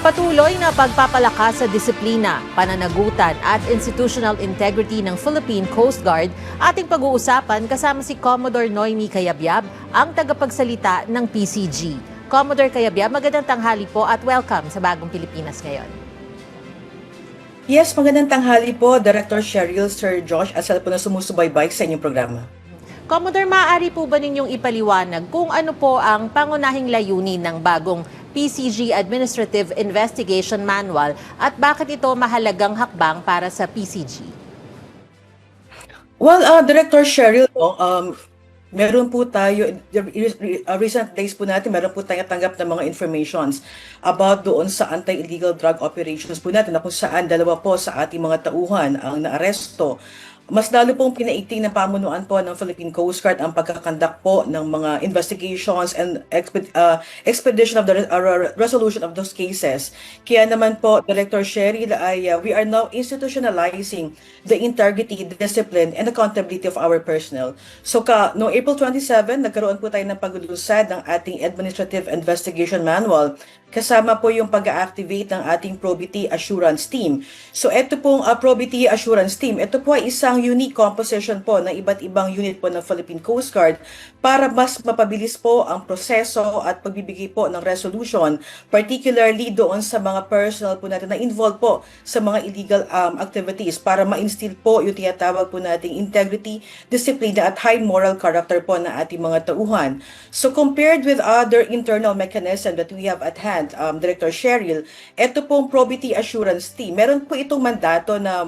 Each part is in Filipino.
Patuloy na pagpapalakas sa disiplina, pananagutan at institutional integrity ng Philippine Coast Guard ating pag-uusapan kasama si Commodore Noemi Cayabyab, ang tagapagsalita ng PCG. Commodore Cayabyab, magandang tanghali po at welcome sa Bagong Pilipinas Ngayon. Yes, magandang tanghali po, Director Cheryl, Sir Josh, at sa po na sumusubaybay sa inyong programa. Commodore, maaari po ba ninyong ipaliwanag kung ano po ang pangunahing layunin ng bagong PCG Administrative Investigation Manual at bakit ito mahalagang hakbang para sa PCG? Well, Director Cheryl, meron po tayo, recent days po natin, meron po tayong tanggap ng mga informations about doon sa anti-illegal drug operations po natin na kung saan dalawa po sa ating mga tauhan ang naaresto. Mas lalo pong pinaiting ng pamunuan po ng Philippine Coast Guard ang pagkakandak po ng mga investigations and expedition of the resolution of those cases. Kaya naman po, Director Cheryl, we are now institutionalizing the integrity, discipline, and accountability of our personnel. So noong April 27, nagkaroon po tayo ng paglulusad ng ating Administrative Investigation Manual kasama po yung pag-activate ng ating Probity Assurance Team. So ito pong Probity Assurance Team, ito po ay isang unique composition po ng iba't ibang unit po ng Philippine Coast Guard para mas mapabilis po ang proseso at pagbibigay po ng resolution, particularly doon sa mga personnel po natin na involved po sa mga illegal activities para ma-instill po yung tinatawag po nating integrity, discipline at high moral character po na ating mga tauhan. So compared with other internal mechanism that we have at hand, Director Cheryl, ito pong Probity Assurance Team, meron po itong mandato na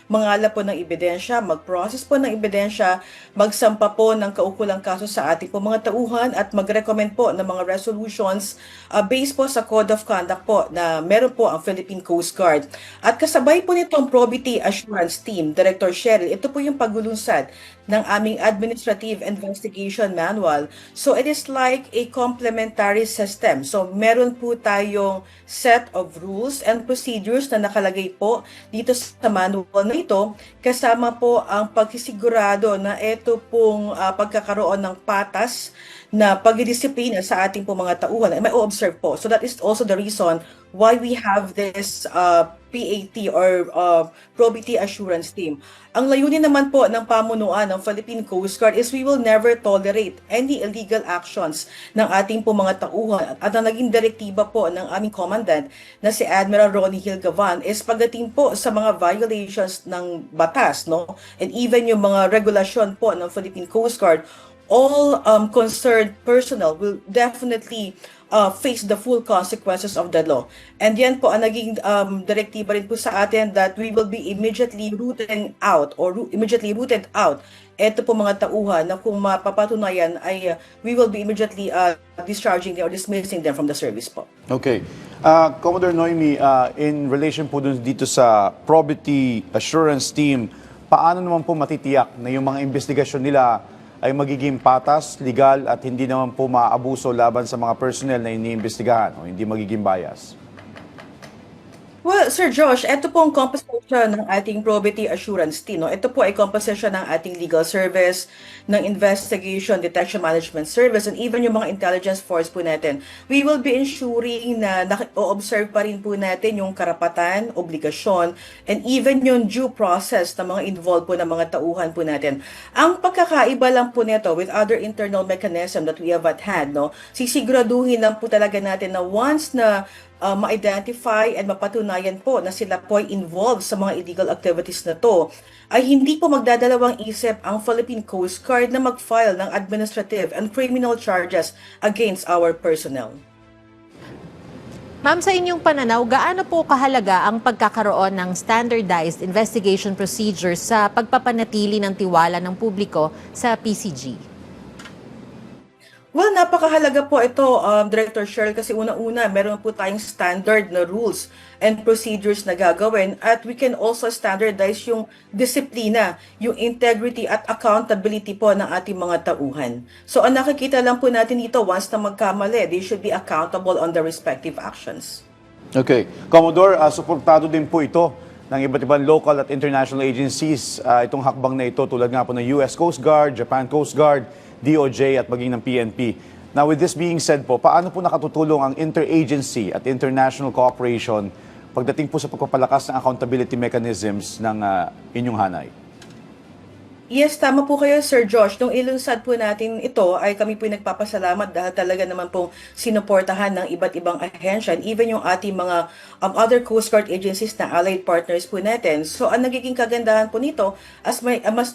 mangalap po ng ebidensya, mag-process po ng ebidensya, magsampa po ng kaukulang kaso sa ating po mga tauhan at mag-recommend po ng mga resolutions based po sa Code of Conduct po na meron po ang Philippine Coast Guard. At kasabay po nitong Probity Assurance Team, Director Cheryl, ito po yung paglulunsad ng aming Administrative Investigation Manual. So it is like a complementary system. So meron po tayong set of rules and procedures na nakalagay po dito sa manual na ito, kasama po ang pagsisigurado na ito pong pagkakaroon ng patas na pagdidisiplina sa ating po mga tauhan ay may observe po. So that is also the reason why we have this PAT or Probity Assurance Team. Ang layunin naman po ng pamunuan ng Philippine Coast Guard is we will never tolerate any illegal actions ng ating po mga tauhan. At ang naging direktiba po ng aming commandant na si Admiral Ronnie Hilgavan is pagdating po sa mga violations ng batas, no? And even yung mga regulasyon po ng Philippine Coast Guard, all concerned personnel will definitely face the full consequences of the law. And yan po ang naging direktiba rin po sa atin that we will be immediately rooted out ito po mga tauhan na kung mapapatunayan ay we will be immediately discharging them or dismissing them from the service po. Okay. Commodore Noemi, in relation po dito sa Probity Assurance Team, paano naman po matitiyak na yung mga investigasyon nila ay magiging patas, legal at hindi naman po maabuso laban sa mga personnel na iniimbestigahan o hindi magiging bias? Well, Sir Josh, ito po ang composition ng ating Probity Assurance Team. No? Ito po ay composition ng ating legal service, ng investigation, detection management service, and even yung mga intelligence force po natin. We will be ensuring na o-observe pa rin po natin yung karapatan, obligasyon, and even yung due process ng mga involved po ng mga tauhan po natin. Ang pagkakaiba lang po nito with other internal mechanism that we have at hand, no? Sisiguraduhin lang po talaga natin na once na ma-identify and mapatunayan po na sila po ay involved sa mga illegal activities na to, ay hindi po magdadalawang isip ang Philippine Coast Guard na mag-file ng administrative and criminal charges against our personnel. Ma'am, sa inyong pananaw, gaano po kahalaga ang pagkakaroon ng standardized investigation procedures sa pagpapanatili ng tiwala ng publiko sa PCG? Well, napakahalaga po ito, Director Cheryl, kasi una-una, meron po tayong standard na rules and procedures na gagawin at we can also standardize yung disiplina, yung integrity at accountability po ng ating mga tauhan. So, ang nakikita lang po natin dito, once na magkamali, they should be accountable on their respective actions. Okay. Commodore, suportado din po ito ng iba't ibang local at international agencies, itong hakbang na ito tulad nga po ng US Coast Guard, Japan Coast Guard, DOJ at maging ng PNP. Now, with this being said po, paano po nakatutulong ang interagency at international cooperation pagdating po sa pagpapalakas ng accountability mechanisms ng inyong hanay? Yes, tama po kayo, Sir Josh. Nung ilunsad po natin ito, ay kami po nagpapasalamat dahil talaga naman pong sinuportahan ng iba't ibang ahensya, and even yung ating mga other Coast Guard agencies na allied partners po natin. So, ang nagiging kagandahan po nito, mas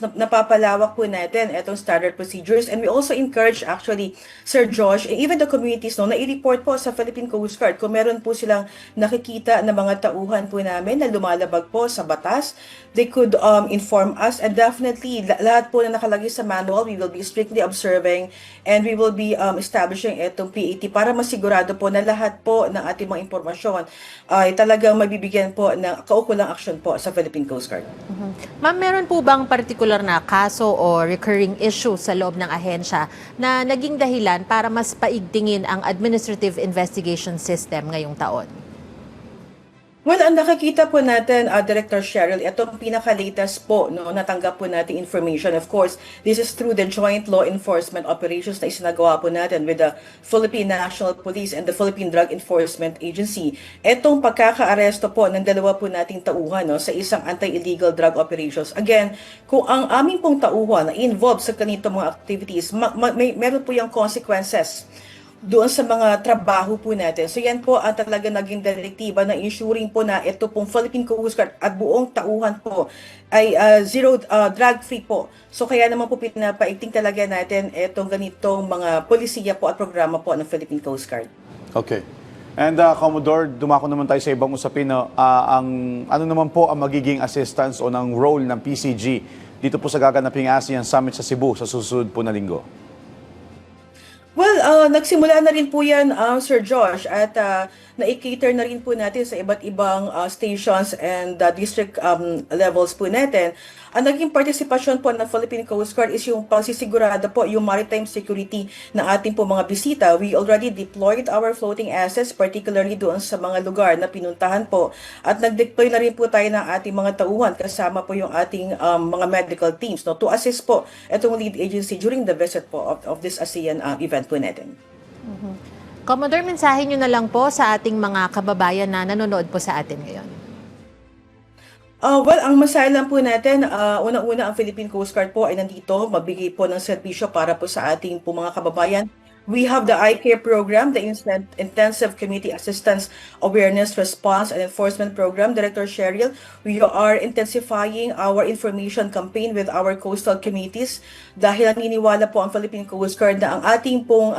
napapalawak po natin itong standard procedures, and we also encourage actually, Sir Josh, and even the communities na i-report po sa Philippine Coast Guard kung meron po silang nakikita na mga tauhan po namin na lumalabag po sa batas, they could inform us, and definitely lahat po na nakalagay sa manual, we will be strictly observing, and we will be establishing itong PAT para masigurado po na lahat po ng ating mga impormasyon ay talagang mabibigyan po ng kaukulang aksyon po sa Philippine Coast Guard. Ma'am, meron po bang particular na kaso o recurring issue sa loob ng ahensya na naging dahilan para mas paigtingin ang administrative investigation system ngayong taon? Well, ang nakakita po natin, Director Cheryl, itong pinaka-latest po natanggap po natin information. Of course, this is through the joint law enforcement operations na isinagawa po natin with the Philippine National Police and the Philippine Drug Enforcement Agency. Itong pagkaka-aresto po ng dalawa po nating tauhan sa isang anti-illegal drug operations. Again, kung ang aming pong tauhan na involved sa ganito mga activities, meron po yung consequences doon sa mga trabaho po natin. So yan po ang talaga naging direktiba na ensuring po na ito pong Philippine Coast Guard at buong tauhan po ay zero drug-free po. So kaya naman po pinapaigting talaga natin itong ganitong mga polisiya po at programa po ng Philippine Coast Guard. Okay. And Commodore, dumako naman tayo sa ibang usapin. Ano naman po ang magiging assistance o ng role ng PCG dito po sa gaganaping ASEAN Summit sa Cebu sa susunod po na linggo? Well, nagsimula na rin po yan, Sir Josh, at na-cater na rin po natin sa iba't ibang stations and district levels po natin. Ang naging partisipasyon po ng Philippine Coast Guard is yung pagsisigurado po yung maritime security ng ating po mga bisita. We already deployed our floating assets, particularly doon sa mga lugar na pinuntahan po. At nag-deploy na rin po tayo ng ating mga tauhan kasama po yung ating mga medical teams to assist po itong lead agency during the visit po of this ASEAN event po natin. Commodore, mensahe nyo na lang po sa ating mga kababayan na nanonood po sa atin ngayon. Well, ang masaya lang po natin, unang-una ang Philippine Coast Guard po ay nandito, magbigay po ng serbisyo para po sa ating po mga kababayan. We have the iCare program, the Intensive Community Assistance Awareness Response and Enforcement Program. Director Cheryl, we are intensifying our information campaign with our coastal communities dahil naniniwala po ang Philippine Coast Guard na ang ating pong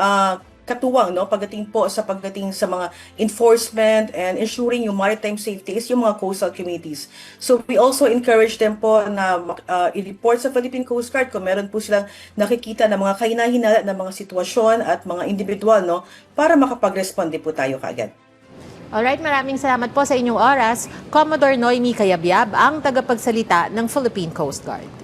katuwang pagdating sa mga enforcement and ensuring yung maritime safety is yung mga coastal communities. So we also encourage them po na i-report sa Philippine Coast Guard kung meron po silang nakikita na mga kahinahinala na mga sitwasyon at mga individual para makapag-responde po tayo kaagad. Alright, maraming salamat po sa inyong oras. Commodore Noemi Cayabyab, ang tagapagsalita ng Philippine Coast Guard.